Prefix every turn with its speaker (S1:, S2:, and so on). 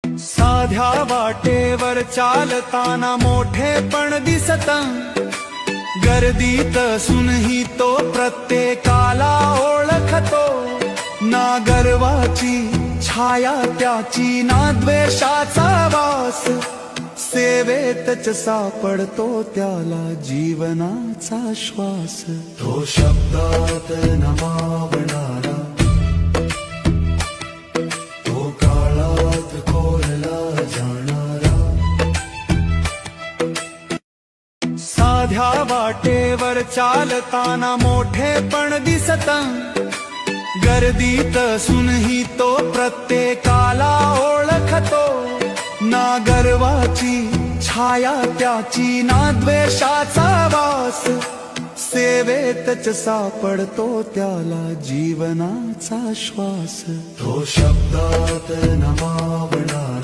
S1: साध्या वाटेवर चालताना मोठेपण दिसत, गर्दीत असूनही तो प्रत्येकाला ओळखतो. ना गर्वाची छाया त्याची ना द्वेषाचा वास, सेवेतच सापडतो त्याला जीवनाचा श्वास. तो शब्दात नमावणारा, तो काळात कोरला जाणारा. साध्या वाटेवर चालताना मोठेपण दिसत, गर्दीत असूनही तो प्रत्येकाला ओळखतो. ना गर्वाची छाया त्याची ना द्वेषाचा वास, सेवेतच सापडतो त्याला जीवनाचा श्वास. तो शब्दात नमावणारा,